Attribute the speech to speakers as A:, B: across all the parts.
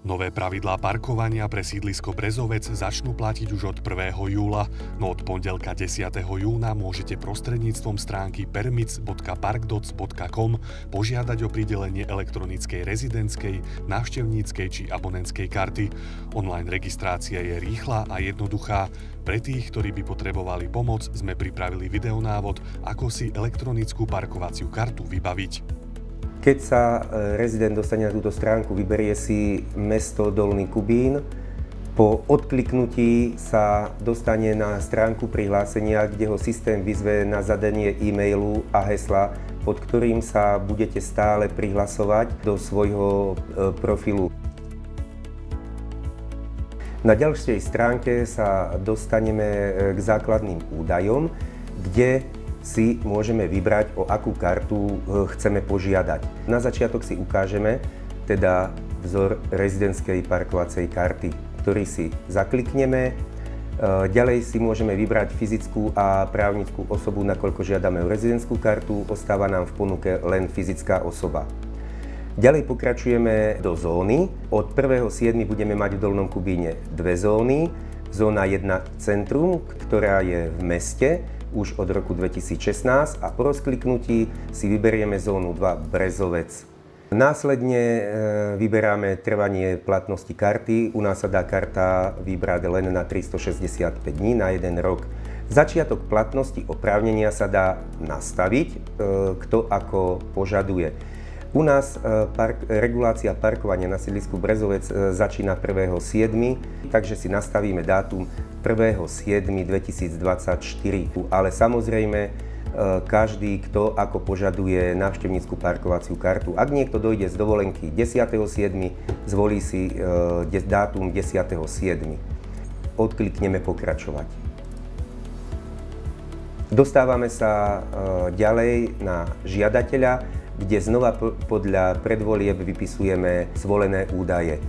A: Nové pravidlá parkovania pre sídlisko Brezovec začnú platiť už od 1. júla, no od pondelka 10. júna môžete prostredníctvom stránky permits.parkdots.com požiadať o pridelenie elektronickej rezidentskej, návštevníckej či abonentskej karty. Online registrácia je rýchla a jednoduchá. Pre tých, ktorí by potrebovali pomoc, sme pripravili videonávod, ako si elektronickú parkovaciu kartu vybaviť.
B: Keď sa rezident dostane na túto stránku, vyberie si mesto Dolný Kubín. Po odkliknutí sa dostane na stránku prihlásenia, kde ho systém vyzve na zadanie e-mailu a hesla, pod ktorým sa budete stále prihlasovať do svojho profilu. Na ďalšej stránke sa dostaneme k základným údajom, kde si môžeme vybrať, o akú kartu chceme požiadať. Na začiatok si ukážeme teda vzor rezidentskej parkovacej karty, ktorý si zaklikneme. Ďalej si môžeme vybrať fyzickú a právnickú osobu, nakoľko žiadame o rezidentskú kartu, ostáva nám v ponuke len fyzická osoba. Ďalej pokračujeme do zóny. Od 1.7. budeme mať v Dolnom Kubíne dve zóny. Zóna 1 Centrum, ktorá je v meste, už od roku 2016 a po rozkliknutí si vyberieme zónu 2 Brezovec. Následne vyberáme trvanie platnosti karty. U nás sa dá karta vybrať len na 365 dní, na 1 rok. Začiatok platnosti oprávnenia sa dá nastaviť, kto ako požaduje. U nás regulácia parkovania na sídlisku Brezovec začína 1.7., takže si nastavíme dátum 1.7.2024. Ale samozrejme, každý, kto ako požaduje návštevnícku parkovaciu kartu. Ak niekto dojde z dovolenky 10.7., zvolí si dátum 10.7. Odklikneme pokračovať. Dostávame sa ďalej na žiadateľa, kde znova podľa predvolieb vypisujeme zvolené údaje.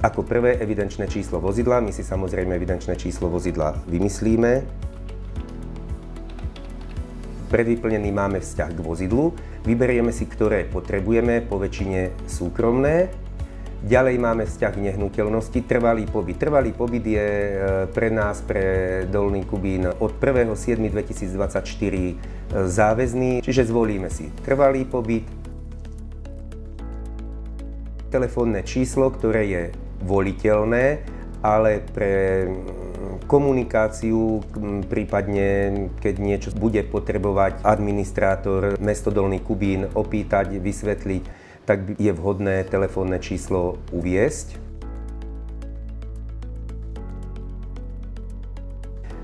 B: Ako prvé evidenčné číslo vozidla, my si samozrejme evidenčné číslo vozidla vymyslíme. Predvyplnený máme vzťah k vozidlu, vyberieme si, ktoré potrebujeme, po väčšine súkromné. Ďalej máme vzťah k nehnuteľnosti, trvalý pobyt. Trvalý pobyt je pre nás, pre Dolný Kubín, od 1.7.2024 záväzný, čiže zvolíme si trvalý pobyt, telefónne číslo, ktoré je voliteľné, ale pre komunikáciu, prípadne keď niečo bude potrebovať administrátor mesto Dolný Kubín opýtať, vysvetliť, tak je vhodné telefónne číslo uviesť.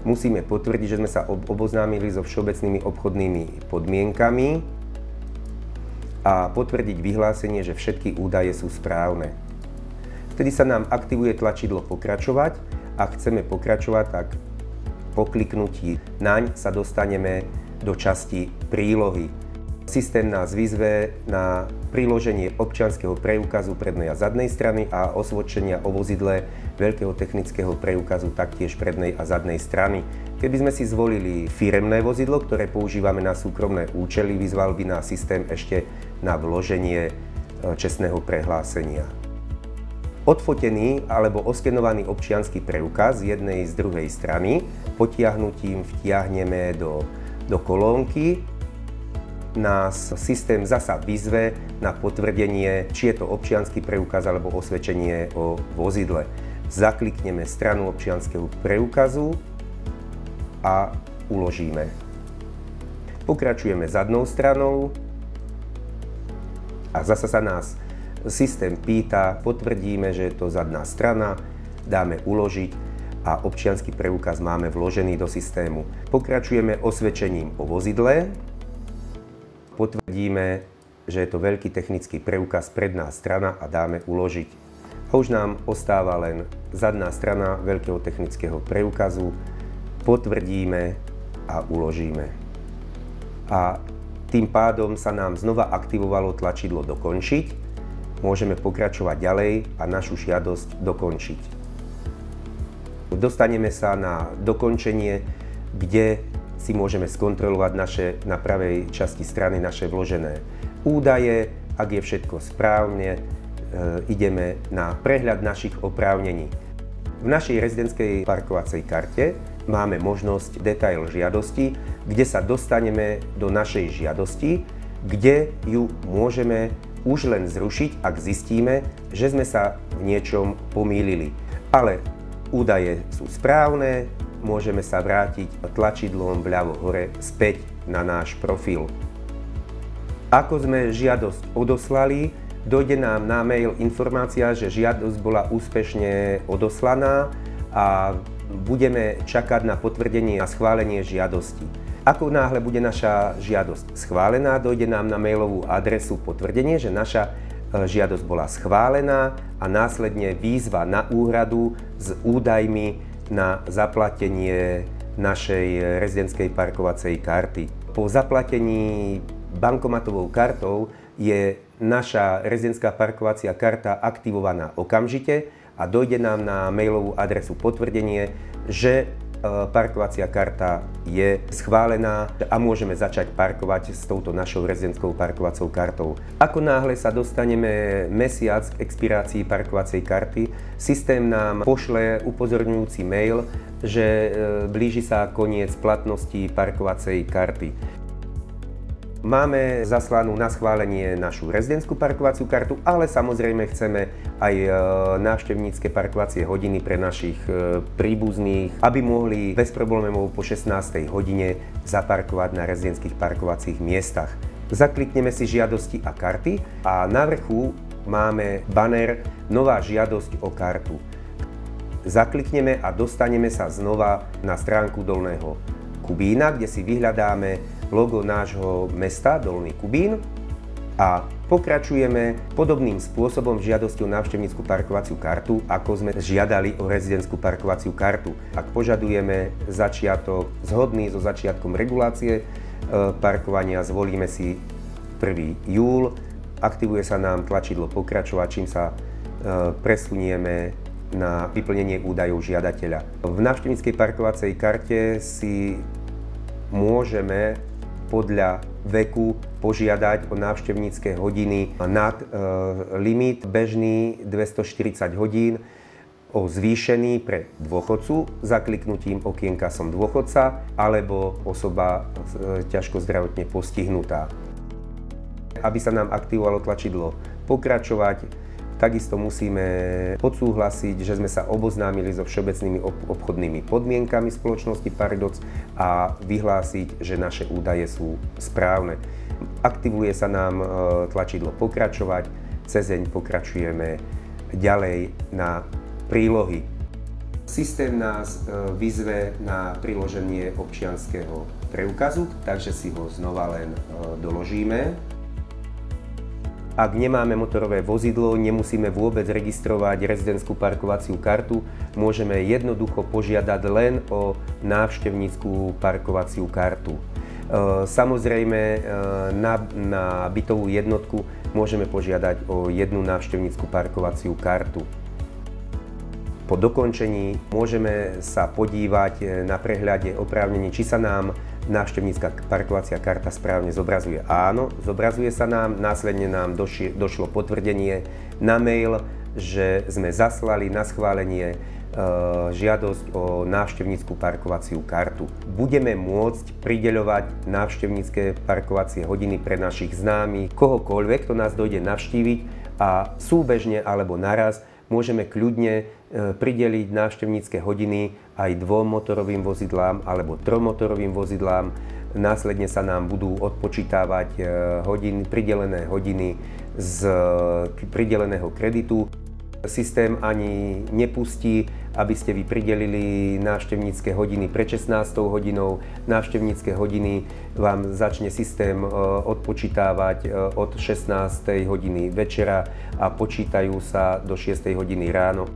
B: Musíme potvrdiť, že sme sa oboznámili so všeobecnými obchodnými podmienkami a potvrdiť vyhlásenie, že všetky údaje sú správne. Vtedy sa nám aktivuje tlačidlo pokračovať a chceme pokračovať, tak po kliknutí naň sa dostaneme do časti prílohy. Systém nás vyzve na priloženie občianskeho preukazu prednej a zadnej strany a osvedčenia o vozidle veľkého technického preukazu taktiež prednej a zadnej strany. Keby sme si zvolili firemné vozidlo, ktoré používame na súkromné účely, vyzval by nás systém ešte na vloženie čestného prehlásenia. Odfotený alebo oskenovaný občiansky preukaz z jednej z druhej strany potiahnutím vtiahneme do kolónky. Nás systém zasa vyzve na potvrdenie, či je to občiansky preukaz alebo osvedčenie o vozidle. Zaklikneme stranu občianskeho preukazu a uložíme. Pokračujeme zadnou stranou a zasa sa nás systém pýta, potvrdíme, že je to zadná strana, dáme uložiť a občiansky preukaz máme vložený do systému. Pokračujeme osvedčením o vozidle. Potvrdíme, že je to veľký technický preukaz, predná strana a dáme uložiť. A už nám ostáva len zadná strana veľkého technického preukazu. Potvrdíme a uložíme. A tým pádom sa nám znova aktivovalo tlačidlo dokončiť. Môžeme pokračovať ďalej a našu žiadosť dokončiť. Dostaneme sa na dokončenie, kde si môžeme skontrolovať na pravej časti strany naše vložené údaje. Ak je všetko správne, ideme na prehľad našich oprávnení. V našej rezidentskej parkovacej karte máme možnosť detail žiadosti, kde sa dostaneme do našej žiadosti, kde ju môžeme už len zrušiť, ak zistíme, že sme sa v niečom pomýlili. Ale údaje sú správne, môžeme sa vrátiť tlačidlom vľavo hore späť na náš profil. Ako sme žiadosť odoslali, dojde nám na mail informácia, že žiadosť bola úspešne odoslaná a budeme čakať na potvrdenie a schválenie žiadosti. Ako náhle bude naša žiadosť schválená, dojde nám na mailovú adresu potvrdenie, že naša žiadosť bola schválená a následne výzva na úhradu s údajmi na zaplatenie našej rezidentskej parkovacej karty. Po zaplatení bankomatovou kartou je naša rezidentská parkovacia karta aktivovaná okamžite a dojde nám na mailovú adresu potvrdenie, že parkovacia karta je schválená a môžeme začať parkovať s touto našou rezidentskou parkovacou kartou. Ako náhle sa dostaneme mesiac k expirácii parkovacej karty, systém nám pošle upozorňujúci mail, že blíži sa koniec platnosti parkovacej karty. Máme zaslanú na schválenie našu rezidentskú parkovaciu kartu, ale samozrejme chceme aj návštevnícke parkovacie hodiny pre našich príbuzných, aby mohli bez problémov po 16. hodine zaparkovať na rezidentských parkovacích miestach. Zaklikneme si žiadosti a karty a na vrchu máme banner Nová žiadosť o kartu. Zaklikneme a dostaneme sa znova na stránku Dolného Kubína, kde si vyhľadáme logo nášho mesta, Dolný Kubín, a pokračujeme podobným spôsobom žiadosťou návštevnícku parkovaciu kartu, ako sme žiadali o rezidentskú parkovaciu kartu. Ak požadujeme začiatok zhodný so začiatkom regulácie parkovania, zvolíme si 1. júl, aktivuje sa nám tlačidlo pokračovať, čím sa presunieme na vyplnenie údajov žiadateľa. V návštevníckej parkovacej karte si môžeme podľa veku požiadať o návštevnícke hodiny nad limit bežný 240 hodín, o zvýšený pre dôchodcu zakliknutím okienka Som dôchodca alebo osoba ťažko zdravotne postihnutá. Aby sa nám aktivovalo tlačidlo pokračovať, takisto musíme odsúhlasiť, že sme sa oboznámili so všeobecnými obchodnými podmienkami spoločnosti Paradox a vyhlásiť, že naše údaje sú správne. Aktivuje sa nám tlačidlo pokračovať, cezeň pokračujeme ďalej na prílohy. Systém nás vyzve na priloženie občianskeho preukazu, takže si ho znova len doložíme. Ak nemáme motorové vozidlo, nemusíme vôbec registrovať rezidentskú parkovaciu kartu, môžeme jednoducho požiadať len o návštevnícku parkovaciu kartu. Samozrejme, na bytovú jednotku môžeme požiadať o jednu návštevnícku parkovaciu kartu. Po dokončení môžeme sa podívať na prehľade oprávnení, či sa nám návštevnícka parkovacia karta správne zobrazuje. Áno, zobrazuje sa nám, následne nám došlo potvrdenie na mail, že sme zaslali na schválenie žiadosť o návštevnícku parkovaciu kartu. Budeme môcť prideľovať návštevnícke parkovacie hodiny pre našich známych, kohokoľvek, kto nás dojde navštíviť, a súbežne alebo naraz môžeme kľudne prideliť návštevnícke hodiny aj 2 motorovým vozidlám alebo 3 motorovým vozidlám. Následne sa nám budú odpočítavať pridelené hodiny z prideleného kreditu. Systém ani nepustí, aby ste vy pridelili návštevnícke hodiny pred 16. hodinou. Návštevnícke hodiny vám začne systém odpočítavať od 16. hodiny večera a počítajú sa do 6. hodiny ráno.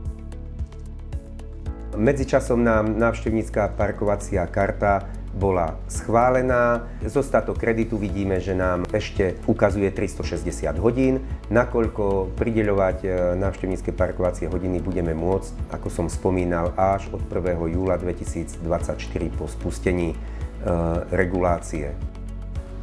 B: Medzičasom nám návštevnícka parkovacia karta bola schválená. Zostatok kreditu vidíme, že nám ešte ukazuje 360 hodín. Nakoľko prideľovať návštevnícke parkovacie hodiny budeme môcť, ako som spomínal, až od 1. júla 2024 po spustení regulácie.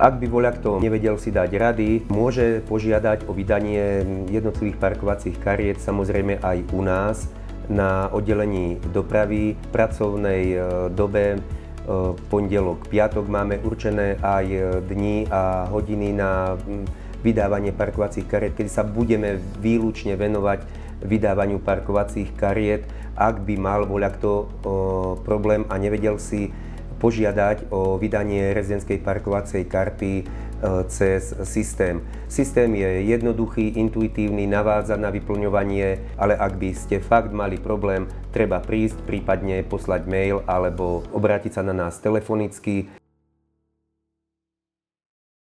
B: Ak by voľakto nevedel si dať rady, môže požiadať o vydanie jednotlivých parkovacích kariet, samozrejme aj u nás, na oddelení dopravy v pracovnej dobe. Pondelok, piatok máme určené aj dni a hodiny na vydávanie parkovacích kariet, kedy sa budeme výlučne venovať vydávaniu parkovacích kariet, ak by mal voľakto problém a nevedel si požiadať o vydanie rezidentskej parkovacej karty cez systém. Systém je jednoduchý, intuitívny, navádza na vyplňovanie, ale ak by ste fakt mali problém, treba prísť, prípadne poslať mail alebo obrátiť sa na nás telefonicky.